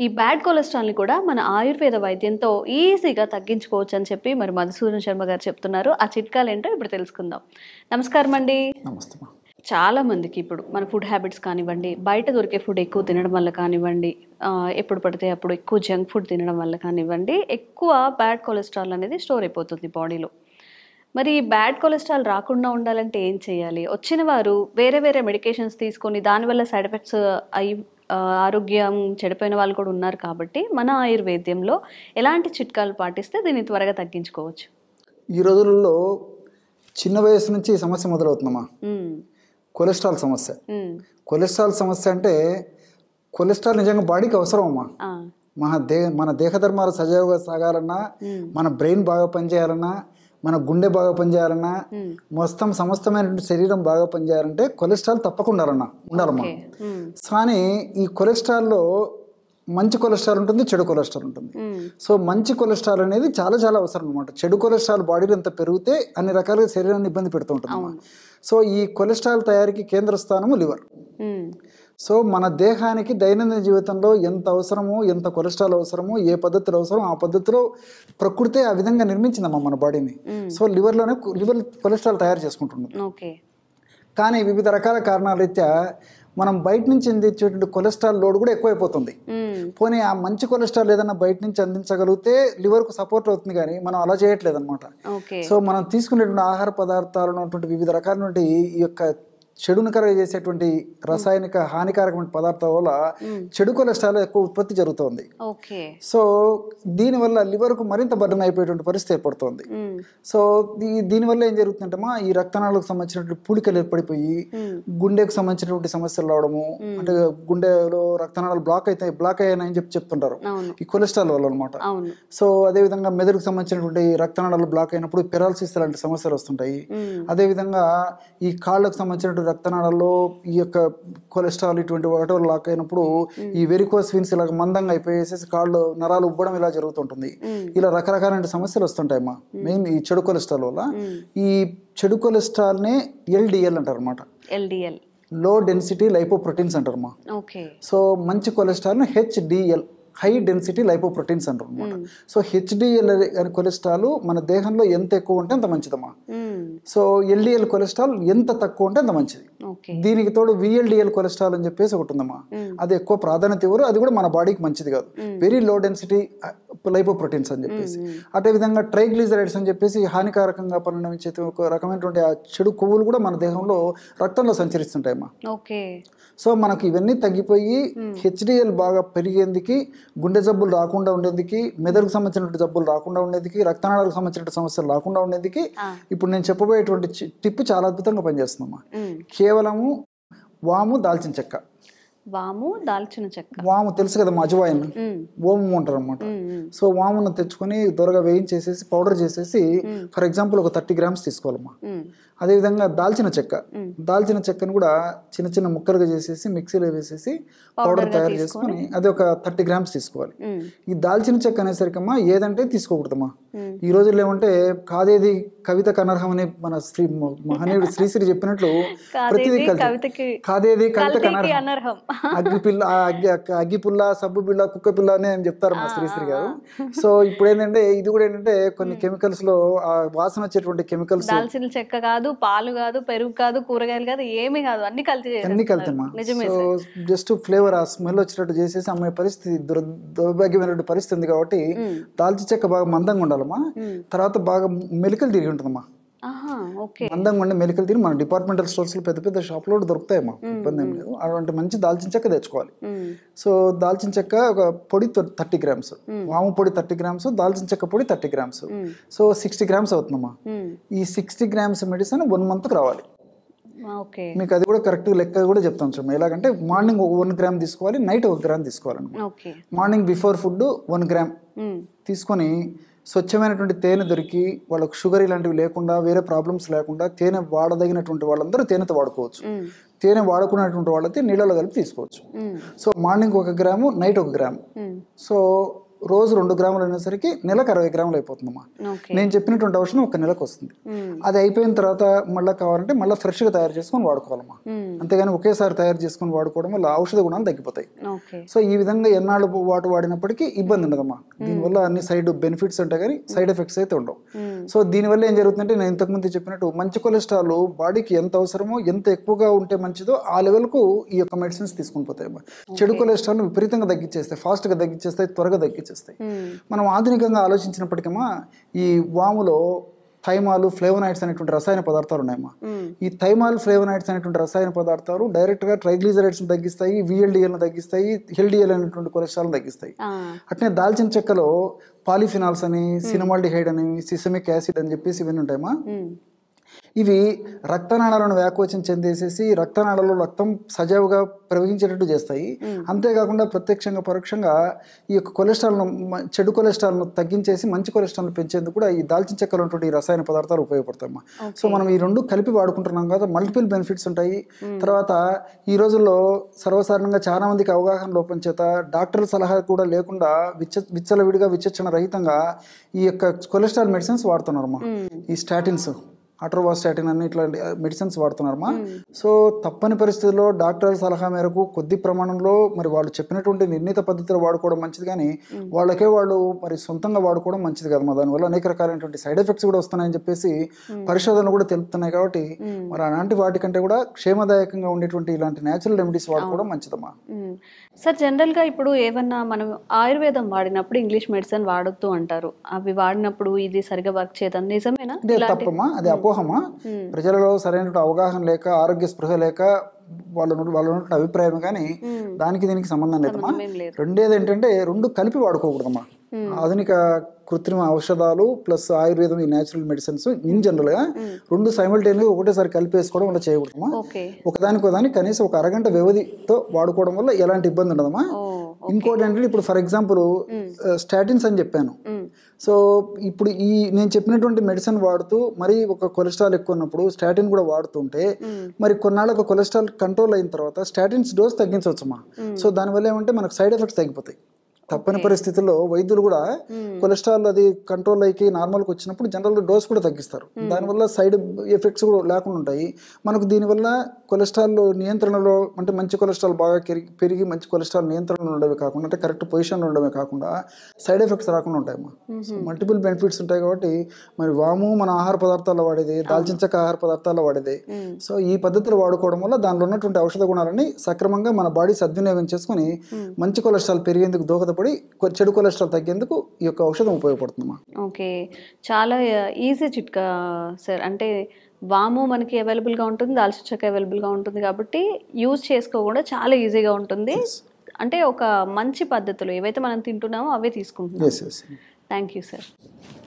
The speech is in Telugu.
ఈ బ్యాడ్ కొలెస్ట్రాల్ని కూడా మన ఆయుర్వేద వైద్యంతో ఈజీగా తగ్గించుకోవచ్చు అని చెప్పి మరి మధుసూదన్ శర్మ గారు చెప్తున్నారు. ఆ చిట్కాలు ఏంటో ఇప్పుడు తెలుసుకుందాం. నమస్కారం అండి. నమస్తే. చాలా మందికి ఇప్పుడు మన ఫుడ్ హ్యాబిట్స్ కానివ్వండి, బయట దొరికే ఫుడ్ ఎక్కువ తినడం వల్ల కానివ్వండి, ఎప్పుడు పడితే అప్పుడు ఎక్కువ జంక్ ఫుడ్ తినడం వల్ల కానివ్వండి, ఎక్కువ బ్యాడ్ కొలెస్ట్రాల్ అనేది స్టోర్ అయిపోతుంది బాడీలో. మరి ఈ బ్యాడ్ కొలెస్ట్రాల్ రాకుండా ఉండాలంటే ఏం చేయాలి? వచ్చిన వారు వేరే వేరే మెడికేషన్స్ తీసుకొని దానివల్ల సైడ్ ఎఫెక్ట్స్ అయి ఆరోగ్యం చెడిపోయిన వాళ్ళు కూడా ఉన్నారు. కాబట్టి మన ఆయుర్వేద్యంలో ఎలాంటి చిట్కాలు పాటిస్తే దీన్ని త్వరగా తగ్గించుకోవచ్చు? ఈ రోజుల్లో చిన్న వయసు నుంచి ఈ సమస్య మొదలవుతుందమ్మా. కొలెస్ట్రాల్ సమస్య. కొలెస్ట్రాల్ సమస్య అంటే కొలెస్ట్రాల్ నిజంగా బాడీకి అవసరం అమ్మా. మన దేహ ధర్మాలు సజావుగా సాగాలన్నా, మన బ్రెయిన్ బాగా పనిచేయాలన్నా, మన గుండె బాగా పనిచేయాలన్నా, సమస్తమైనటువంటి శరీరం బాగా పనిచేయాలంటే కొలెస్ట్రాల్ తప్పకుండా ఉండాలమ్మా. కానీ ఈ కొలెస్ట్రాల్లో మంచి కొలెస్ట్రాల్ ఉంటుంది, చెడు కొలెస్ట్రాల్ ఉంటుంది. సో మంచి కొలెస్ట్రాల్ అనేది చాలా చాలా అవసరం అనమాట. చెడు కొలెస్ట్రాల్ బాడీలో ఎంత పెరిగితే అన్ని రకాలుగా శరీరాన్ని ఇబ్బంది పెడుతూ ఉంటుంది. సో ఈ కొలెస్ట్రాల్ తయారీకి కేంద్ర స్థానము లివర్. సో మన దేహానికి దైనందిన జీవితంలో ఎంత అవసరమో, ఎంత కొలెస్ట్రాల్ అవసరమో, ఏ పద్ధతిలో అవసరం ఆ పద్ధతిలో ప్రకృతి ఆ విధంగా నిర్మించిందమ్మా మన బాడీని. సో లివర్ కొలెస్ట్రాల్ తయారు చేసుకుంటుంది. కానీ వివిధ రకాల కారణాల రీత్యా మనం బయట నుంచి అందించేటువంటి కొలెస్ట్రాల్ లోడ్ కూడా ఎక్కువైపోతుంది. పోనీ ఆ మంచి కొలెస్ట్రాల్ ఏదన్నా బయట నుంచి అందించగలిగితే లివర్కు సపోర్ట్ అవుతుంది, కానీ మనం అలా చేయట్లేదు అనమాట. సో మనం తీసుకునేటువంటి ఆహార పదార్థాలు ఉన్నటువంటి వివిధ రకాలైనటువంటి ఈ యొక్క చెడును కలుగ చేసేటువంటి రసాయనిక హానికారకమైన పదార్థాల వల్ల చెడు కొలెస్ట్రాల్ ఎక్కువ ఉత్పత్తి జరుగుతుంది. సో దీనివల్ల లివర్కు మరింత బర్డన్ అయిపోయేటువంటి పరిస్థితి ఏర్పడుతుంది. సో దీనివల్ల ఏం జరుగుతుందంటే ఈ రక్తనాళాలకు సంబంధించినటువంటి పూడికలు ఏర్పడిపోయి గుండెకు సంబంధించినటువంటి సమస్యలు రావడము, అంటే గుండెలో రక్తనాళాలు బ్లాక్ అయ్యాయని చెప్తుంటారు ఈ కొలెస్ట్రాల్ వల్ల అనమాట. సో అదేవిధంగా మెదడుకు సంబంధించినటువంటి రక్తనాళాలు బ్లాక్ అయినప్పుడు పెరాలసిస్ లాంటి సమస్యలు వస్తుంటాయి. అదేవిధంగా ఈ కాళ్ళకు సంబంధించిన రక్తనాళాల్లో ఈ యొక్క కొలెస్ట్రాల్ ఇటువంటి వాటి లాక్ అయినప్పుడు ఈ వెరికోస్ వెయిన్స్ ఇలాగ మందంగా అయిపోయేసి కాళ్ళు నరాలు ఉబ్బడం ఇలా జరుగుతుంటుంది. ఇలా రకరకాల సమస్యలు వస్తుంటాయమ్మా. మెయిన్ ఈ చెడు కొలెస్ట్రాల్ వల్ల. ఈ చెడు కొలెస్ట్రాల్ నే LDL అంటారు అనమాట. లో డెన్సిటీ లైపోప్రోటీన్స్ అంటారమ్మా. సో మంచి cholesterol HDL, high density lipoproteins అంటారు అనమాట. సో HDL అనే కొలెస్ట్రాల్ మన దేహంలో ఎంత ఎక్కువ ఉంటే అంత మంచిదమ్మా. సో LDL కొలెస్ట్రాల్ ఎంత తక్కువ ఉంటే అంత మంచిది. దీనికి తోడు VLDL కొలెస్ట్రాల్ అని చెప్పేసి ఒకటి ఉందమ్మా. అది ఎక్కువ ప్రాధాన్యత ఇవ్వరు, అది కూడా మన బాడీకి మంచిది కాదు. వెరీ లో డెన్సిటీ లైపోప్రోటీన్స్ అని చెప్పేసి. అదేవిధంగా ట్రైగ్లిజరైడ్స్ అని చెప్పేసి హానికారకంగా పరిణమించే ఒక రకమైనటువంటి ఆ చెడు కొవ్వులు కూడా మన దేహంలో రక్తంలో సంచరిస్తుంటాయమ్మా. సో మనకు ఇవన్నీ తగ్గిపోయి HDL బాగా పెరిగేందుకు, గుండె జబ్బులు రాకుండా ఉండేందుకు, మెదడుకు సంబంధించినటువంటి జబ్బులు రాకుండా ఉండేందుకు, రక్తనాళాలకు సంబంధించిన సమస్యలు రాకుండా ఉండేందుకు ఇప్పుడు నేను చెప్పబోయేటువంటి టిప్ చాలా అద్భుతంగా పనిచేస్తుందమ్మా. కేవలము వాము, దాల్చిన చెక్క. వాము తెలుసు కదా, అజవాయిన్, ఓము అంటారు అనమాట. సో వామును తెచ్చుకొని దొరగా వేయించేసేసి పౌడర్ చేసేసి ఫర్ ఎగ్జాంపుల్ ఒక 30 grams తీసుకోవాలమ్మా. అదేవిధంగా దాల్చిన చెక్కను కూడా చిన్న చిన్న ముక్కలుగా చేసేసి మిక్సీలో వేసేసి పౌడర్ తయారు చేసుకొని అది ఒక 30 grams తీసుకోవాలి. ఈ దాల్చిన చెక్క అనేసరికమ్మా ఏదంటే తీసుకోకూడదమ్మా. ఈ రోజుల్లో ఏమంటే కాదేది కవితకు అనర్హమని మన మహనీయుడు శ్రీశ్రీ చెప్పినట్లు ప్రతిదీ కాదేది కవితకు అనర్హం. అగ్గిపుల్ల, సబ్బు పిల్ల, కుక్క పిల్ల అని చెప్తారు మా శ్రీశ్రీ గారు. సో ఇప్పుడు ఏంటంటే ఇది కూడా ఏంటంటే కొన్ని కెమికల్స్ లో ఆ వాసన వచ్చేటువంటి కెమికల్స్, దాల్చిన చెక్క కాదు, పాలు కాదు, పెరుగు కాదు, కూరగాయలు కాదు, ఏమీ కాదు, అన్ని కలితేమా. సో జస్ట్ ఫ్లేవర్ ఆ స్మెల్ వచ్చేటట్టు చేసేసి అమ్మాయి పరిస్థితి దౌర్భాగ్యమైనటువంటి పరిస్థితి ఉంది. కాబట్టి దాల్చిన చెక్క బాగా మందంగా ఉండాలమ్మా. తర్వాత బాగా మెలికలు తిరిగి ఉంటుందమ్మా. మందంగా ఉండి మెలికలు తిరిగి మన డిపార్ట్మెంటల్ స్టోర్స్ లో పెద్ద పెద్ద షాప్ లో దొరుకుతాయమ్మా, ఇబ్బంది ఏం లేదు. అటువంటి మంచి దాల్చిన చెక్క తెచ్చుకోవాలి. సో దాల్చిన చెక్క ఒక పొడి 30 grams, వాము పొడి 30 grams, దాల్చిన చెక్క పొడి 30 grams. సో 60 grams అవుతుందమ్మా. ఈ 60 grams మెడిసిన్ 1 month రావాలి. మీకు అది కూడా కరెక్ట్ లెక్క కూడా చెప్తాను చూడండి. ఎలాగంటే మార్నింగ్ 1 gram తీసుకోవాలి, నైట్ 1 gram తీసుకోవాలన్నమాట. మార్నింగ్ బిఫోర్ ఫుడ్ 1 gram తీసుకొని స్వచ్ఛమైనటువంటి తేనె దొరికి వాళ్ళకు షుగర్ ఇలాంటివి లేకుండా, వేరే ప్రాబ్లమ్స్ లేకుండా తేనె వాడదగినటువంటి వాళ్ళందరూ తేనెతో వాడుకోవచ్చు. తేనె వాడుకునేటువంటి వాళ్ళైతే నీళ్ళలో కలిపి తీసుకోవచ్చు. So morning 1 gram, night 1 gram. So రోజు 2 గ్రాములు అనేసరికి నెలకు 60 గ్రాములు అయిపోతుందమ్మా. ఓకే. నేను చెప్పినటువంటి ఔషధం ఒక నెలకు వస్తుంది. అది అయిపోయిన తర్వాత మళ్ళీ కావాలంటే మళ్ళీ ఫ్రెష్గా తయారు చేసుకొని వాడుకోవాలమ్మా. అంతేగాని ఒకేసారి తయారు చేసుకొని వాడుకోవడం వల్ల ఔషధ గుణాలు తగ్గిపోతాయి. ఓకే. సో ఈ విధంగా ఎన్నాళ్ళు వాడినప్పటికీ ఇబ్బంది ఉండదమ్మా. దీనివల్ల అన్ని సైడ్ బెనిఫిట్స్ ఉంటాయి కానీ సైడ్ ఎఫెక్ట్స్ అయితే ఉండవు. సో దీనివల్ల ఏం జరుగుతుందంటే నేను ఇంతకుముందు చెప్పినట్టు మంచి కొలెస్ట్రాల్ బాడీకి ఎంత అవసరమో, ఎంత ఎక్కువగా ఉంటే మంచిదో ఆ లెవెల్కు ఈ యొక్క మెడిసిన్స్ తీసుకుని పోతాయి. చెడు కొలెస్ట్రాల్ విపరీతంగా తగ్గించేస్తాయి, ఫాస్ట్గా తగ్గించేస్తాయి, త్వరగా తగ్గించేస్తాయి. మనం ఆధునికంగా ఆలోచించినప్పటికమ్మా ఈ వాములో థైమాలు, ఫ్లేవనాయిడ్స్ అనేటువంటి రసాయన పదార్థాలు ఉన్నాయమ్మా. ఈ థైమాల్, ఫ్లేవనాయిడ్స్ అనేటువంటి రసాయన పదార్థాలు డైరెక్ట్గా ట్రైగ్లిజరైడ్స్ని తగ్గిస్తాయి, విఎల్డిఎల్ని తగ్గిస్తాయి, ఎల్డిఎల్ అనేటువంటి కొలెస్ట్రాల్ని తగ్గిస్తాయి. అట్నే దాల్చిన చెక్కలో పాలిఫినాల్స్ అని, సినమాల్డిహైడ్ అని, సిసమిక్ యాసిడ్ అని చెప్పేసి ఇవన్నీ ఉంటాయమ్మా. ఇవి రక్తనాళాలను వ్యాకోచం చెందేసేసి రక్తనాళాలలో రక్తం సజావుగా ప్రవహించేటట్టు చేస్తాయి. అంతేకాకుండా ప్రత్యక్షంగా పరోక్షంగా ఈ యొక్క కొలెస్ట్రాల్ను, చెడు కొలెస్ట్రాల్ను తగ్గించేసి మంచి కొలెస్ట్రాల్ను పెంచేందుకు కూడా ఈ దాల్చిన చెక్కలో ఉన్నటువంటి ఈ రసాయన పదార్థాలు ఉపయోగపడతాయమ్మా. సో మనం ఈ రెండు కలిపి వాడుకుంటున్నాం కదా, మల్టిపుల్ బెనిఫిట్స్ ఉంటాయి. తర్వాత ఈ రోజుల్లో సర్వసాధారణంగా చాలా మందికి అవగాహన లోపం చేత డాక్టర్ల సలహా కూడా లేకుండా విచ్చలవిడిగా విచక్షణ రహితంగా ఈ యొక్క కొలెస్ట్రాల్ మెడిసిన్స్ వాడుతున్నారమ్మా. ఈ స్టాటిన్స్, అట్రోవాస్టాటిన్ అని ఇట్లాంటి మెడిసిన్స్ వాడుతున్నారమ్మా. సో తప్పని పరిస్థితుల్లో డాక్టర్ సలహా మేరకు కొద్ది ప్రమాణంలో మరి వాళ్ళు చెప్పినటువంటి నిర్ణీత పద్ధతిలో వాడుకోవడం మంచిది, కానీ వాళ్ళకే వాళ్ళు మరి సొంతంగా వాడుకోవడం మంచిది కదమ్మా. దానివల్ల అనేక రకాలైనటువంటి సైడ్ ఎఫెక్ట్స్ కూడా వస్తున్నాయని చెప్పేసి పరిశోధనలు కూడా తెలుపుతున్నాయి. కాబట్టి మరి అలాంటి వాటికంటే కూడా క్షేమదాయకంగా ఉండేటువంటి ఇలాంటి న్యాచురల్ రెమెడీస్ వాడుకోవడం మంచిదమ్మా. సార్, జనరల్గా ఇప్పుడు ఏమన్నా మనం ఆయుర్వేదం వాడినప్పుడు ఇంగ్లీష్ మెడిసిన్ వాడొద్దు అంటారు. అవి వాడినప్పుడు ఇది సరిగా వర్క్ చేయదని నిజమేనా? తప్పమ్మా, అది అపోహమా. ప్రజలలో సరైన అవగాహన లేక, ఆరోగ్య స్పృహ లేక వాళ్ళు ఉన్నటువంటి అభిప్రాయం, కానీ దానికి దీనికి సంబంధం లేదమ్మా. రెండేది ఏంటంటే రెండు కలిపి వాడుకోకూడదమ్మా. ఆధునిక కృత్రిమ ఔషధాలు ప్లస్ ఆయుర్వేదం, ఈ న్యాచురల్ మెడిసిన్స్ ఇన్ జనరల్ గా రెండు సైమల్టేనియస్ ఒకటేసారి కలిపేసుకోవడం వల్ల చేయకూడదమ్మా. ఒకదానికి కనీసం ఒక అరగంట వ్యవధితో వాడుకోవడం వల్ల ఎలాంటి ఇబ్బంది ఉండదమ్మా. ఇంకోటి ఏంటంటే ఇప్పుడు ఫర్ ఎగ్జాంపుల్ స్టాటిన్స్ అని చెప్పాను. సో ఇప్పుడు ఈ నేను చెప్పినటువంటి మెడిసిన్ వాడుతూ మరి ఒక కొలెస్ట్రాల్ ఎక్కువ ఉన్నప్పుడు స్టాటిన్ కూడా వాడుతుంటే మరి కొన్నాళ్ళకు కొలెస్ట్రాల్ కంట్రోల్ అయిన తర్వాత స్టాటిన్స్ డోస్ తగ్గించవచ్చమ్మా. సో దానివల్ల ఏమంటే మనకు సైడ్ ఎఫెక్ట్స్ తగ్గిపోతాయి. తప్పని పరిస్థితుల్లో వైద్యులు కూడా కొలెస్ట్రాల్ అది కంట్రోల్ అయ్యి నార్మల్కి వచ్చినప్పుడు జనరల్ డోస్ కూడా తగ్గిస్తారు. దానివల్ల సైడ్ ఎఫెక్ట్స్ కూడా లేకుండా ఉంటాయి మనకు. దీనివల్ల కొలెస్ట్రాల్ నియంత్రణలో అంటే మంచి కొలెస్ట్రాల్ బాగా పెరిగి మంచి కొలెస్ట్రాల్ నియంత్రణలో ఉండడమే కాకుండా, అంటే కరెక్ట్ పొజిషన్లో ఉండడమే కాకుండా సైడ్ ఎఫెక్ట్స్ రాకుండా ఉంటాయమ్మా. సో మల్టిపుల్ బెనిఫిట్స్ ఉంటాయి. కాబట్టి మరి వాము మన ఆహార పదార్థాల్లో వాడేది, దాల్చిన చెక్క ఆహార పదార్థాల్లో వాడేది. సో ఈ పద్ధతిలో వాడుకోవడం వల్ల దానిలో ఉన్నటువంటి ఔషధ గుణాలని సక్రమంగా మన బాడీ సద్వినియోగం చేసుకుని మంచి కొలెస్ట్రాల్ పెరిగేందుకు దోహదపడి చెడు కొలెస్ట్రాల్ తగ్గేందుకు ఈ యొక్క ఔషధం ఉపయోగపడుతుందమ్మా. ఓకే, చాలా ఈజీ చిట్కా సార్. అంటే వాము మనకి అవైలబుల్గా ఉంటుంది, దాల్చిన చెక్క అవైలబుల్గా ఉంటుంది, కాబట్టి యూజ్ చేసుకోకుండా చాలా ఈజీగా ఉంటుంది. అంటే ఒక మంచి పద్ధతిలో ఏవైతే మనం తింటున్నామో అవే తీసుకుంటున్నాం. Thank you sir.